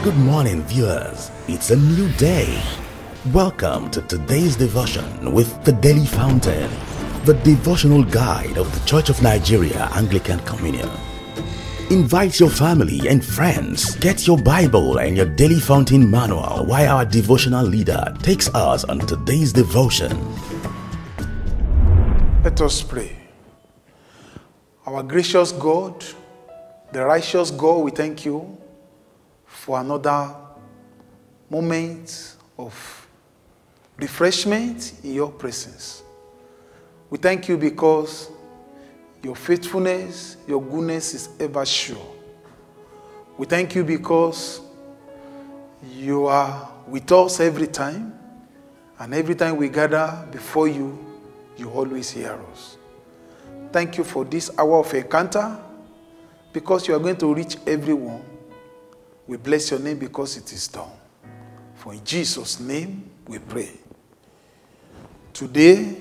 Good morning, viewers. It's a new day. Welcome to today's devotion with the Daily Fountain, the devotional guide of the Church of Nigeria Anglican Communion. Invite your family and friends. Get your Bible and your Daily Fountain manual while our devotional leader takes us on today's devotion. Let us pray. Our gracious God, the righteous God, we thank you for another moment of refreshment in your presence. We thank you because your faithfulness, your goodness is ever sure. We thank you because you are with us every time, and every time we gather before you, you always hear us. Thank you for this hour of encounter, because you are going to reach everyone. We bless your name because it is done. For in Jesus' name we pray. Today,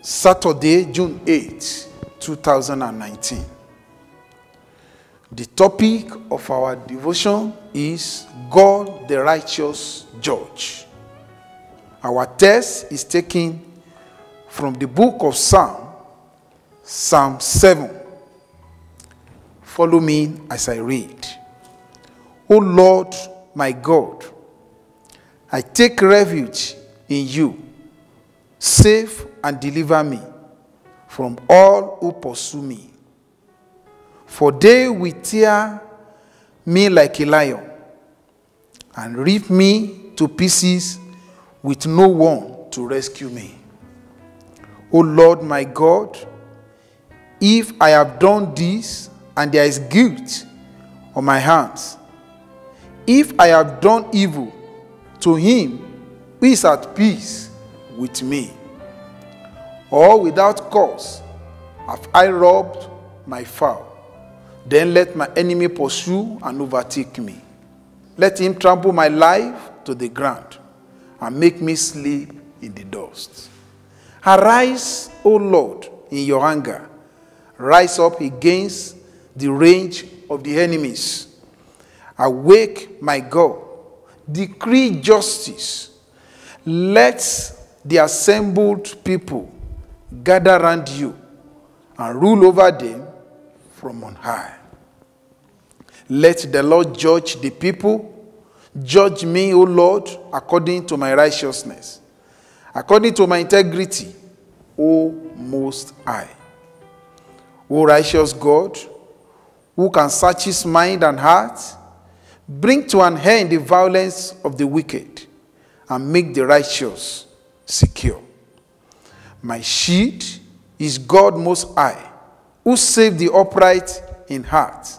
Saturday, June 8, 2019. The topic of our devotion is God the righteous judge. Our text is taken from the book of Psalm 7. Follow me as I read. O Lord, my God, I take refuge in you. Save and deliver me from all who pursue me. For they will tear me like a lion and rip me to pieces with no one to rescue me. O Lord, my God, if I have done this, and there is guilt on my hands, if I have done evil to him who is at peace with me, or without cause have I robbed my fowl, then let my enemy pursue and overtake me. Let him trample my life to the ground and make me sleep in the dust. Arise, O Lord, in your anger. Rise up against the range of the enemies. Awake, my God, decree justice. Let the assembled people gather round you and rule over them from on high. Let the Lord judge the people. Judge me, O Lord, according to my righteousness, according to my integrity, O Most High. O righteous God, who can search his mind and heart, bring to an end the violence of the wicked, and make the righteous secure. My shield is God Most High, who saved the upright in heart.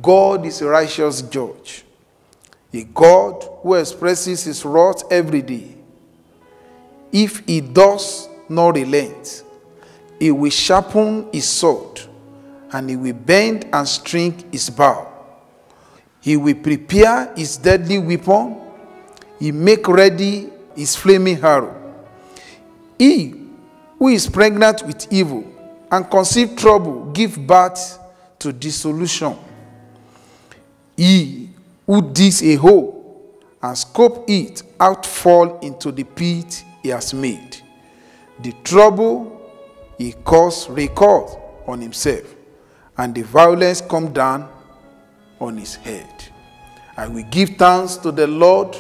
God is a righteous judge, a God who expresses his wrath every day. If he does not relent, he will sharpen his sword, and he will bend and string his bow. He will prepare his deadly weapon. He make ready his flaming arrow. He who is pregnant with evil and conceive trouble give birth to dissolution. He who digs a hole and scoop it out fall into the pit he has made. The trouble he caused record on himself, and the violence come down on his head. I will give thanks to the Lord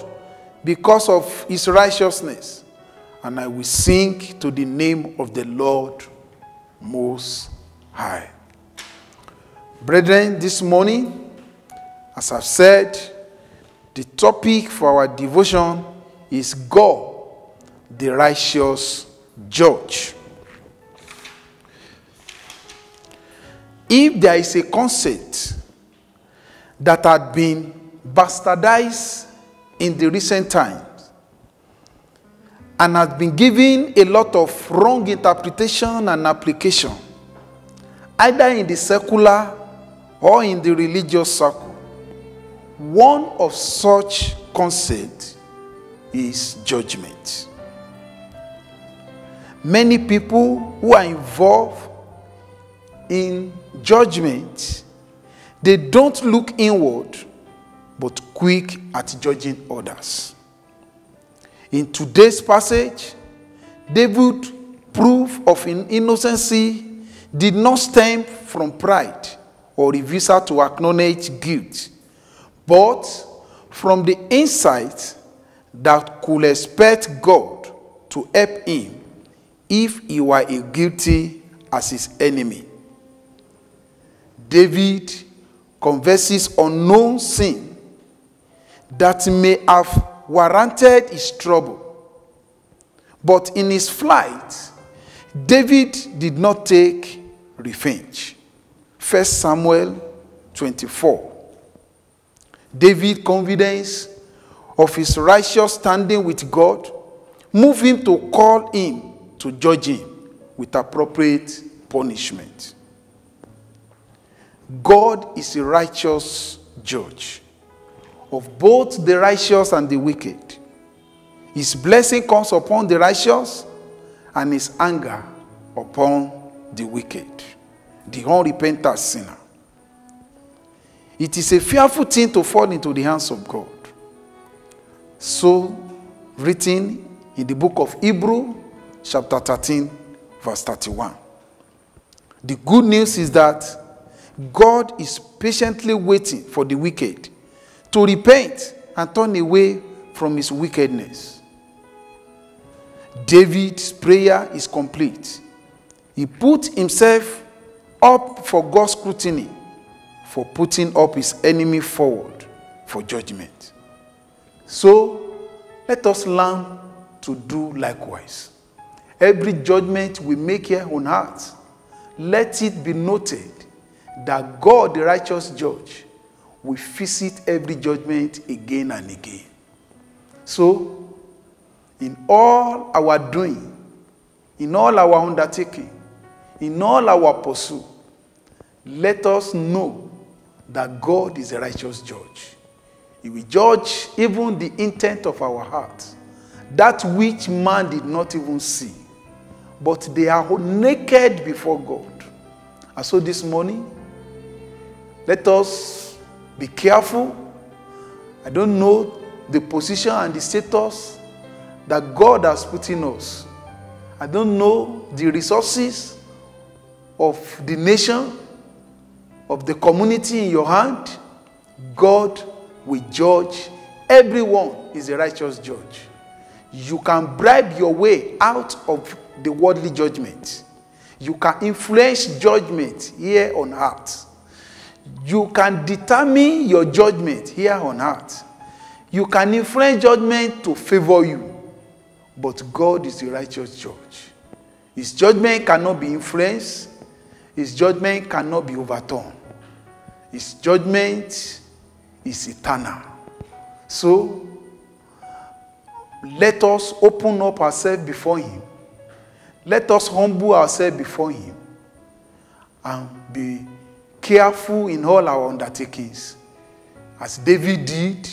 because of his righteousness, and I will sing to the name of the Lord Most High. Brethren, this morning, as I've said, the topic for our devotion is God, the righteous judge. If there is a concept that had been bastardized in the recent times and has been given a lot of wrong interpretation and application, either in the secular or in the religious circle, one of such concepts is judgment. Many people who are involved in judgment, They don't look inward, but quick at judging others. In today's passage, David's proof of innocency did not stem from pride or refusal to acknowledge guilt, but from the insight that could expect God to help him if he were as guilty as his enemy. David confesses unknown sin that may have warranted his trouble. But in his flight, David did not take revenge. 1 Samuel 24. David's confidence of his righteous standing with God moved him to call him to judge him with appropriate punishment. God is a righteous judge of both the righteous and the wicked. His blessing comes upon the righteous and his anger upon the wicked, the unrepentant sinner. It is a fearful thing to fall into the hands of God. So written in the book of Hebrews, chapter 13, verse 31. The good news is that God is patiently waiting for the wicked to repent and turn away from his wickedness. David's prayer is complete. He put himself up for God's scrutiny for putting up his enemy forward for judgment. So let us learn to do likewise. Every judgment we make here on earth, let it be noted that God, the righteous judge, will visit every judgment again and again. So, in all our doing, in all our undertaking, in all our pursuit, let us know that God is a righteous judge. He will judge even the intent of our heart, that which man did not even see, but they are naked before God. And so this morning, let us be careful. I don't know the position and the status that God has put in us. I don't know the resources of the nation, of the community in your hand. God will judge. Everyone is a righteous judge. You can bribe your way out of the worldly judgment. You can influence judgment here on earth. You can determine your judgment here on earth. You can influence judgment to favor you. But God is the righteous judge. His judgment cannot be influenced. His judgment cannot be overturned. His judgment is eternal. So, let us open up ourselves before him. Let us humble ourselves before him and be careful in all our undertakings, as David did,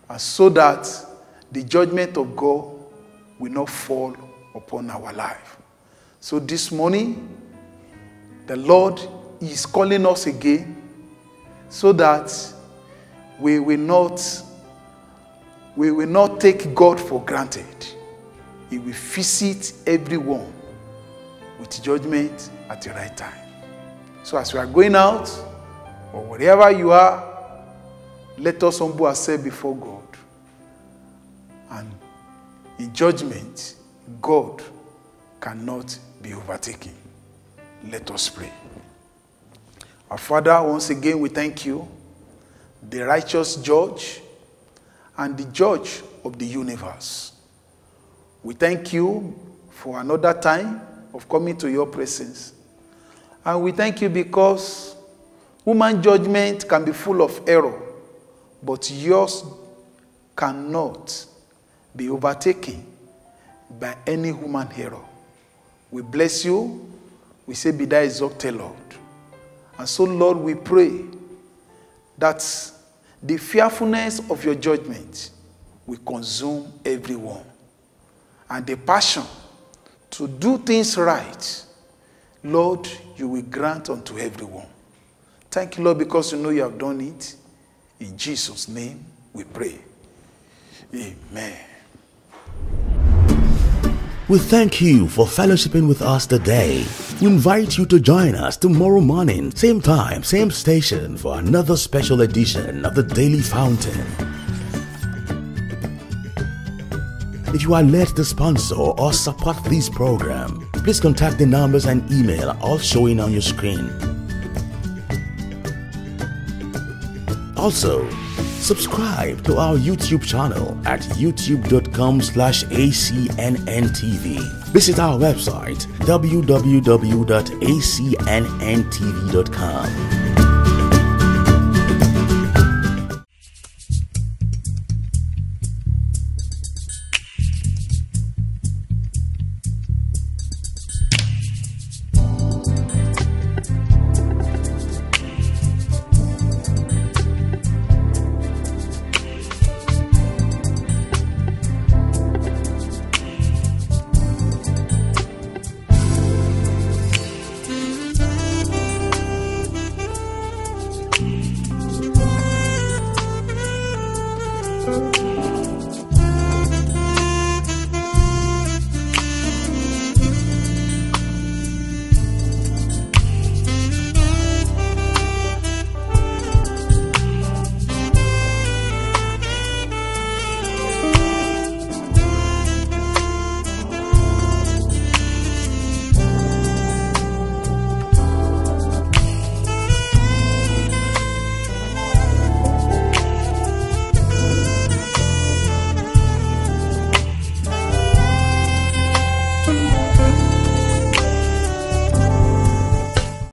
and so that the judgment of God will not fall upon our life. So this morning, the Lord is calling us again so that we will not take God for granted. He will visit everyone with judgment at the right time. So as we are going out, or wherever you are, let us humble ourselves before God. And in judgment, God cannot be overtaken. Let us pray. Our Father, once again we thank you, the righteous judge and the judge of the universe. We thank you for another time of coming to your presence. And we thank you because human judgment can be full of error, but yours cannot be overtaken by any human error. We bless you. We say, be thou exalted, Lord. And so, Lord, we pray that the fearfulness of your judgment will consume everyone. And the passion to do things right, Lord, you will grant unto everyone. Thank you, Lord, because you know you have done it. In Jesus' name we pray. Amen. We thank you for fellowshipping with us today. We invite you to join us tomorrow morning, same time, same station, for another special edition of the Daily Fountain. If you are led to sponsor or support this program, please contact the numbers and email all showing on your screen. Also, subscribe to our YouTube channel at youtube.com/acnntv. Visit our website www.acnntv.com.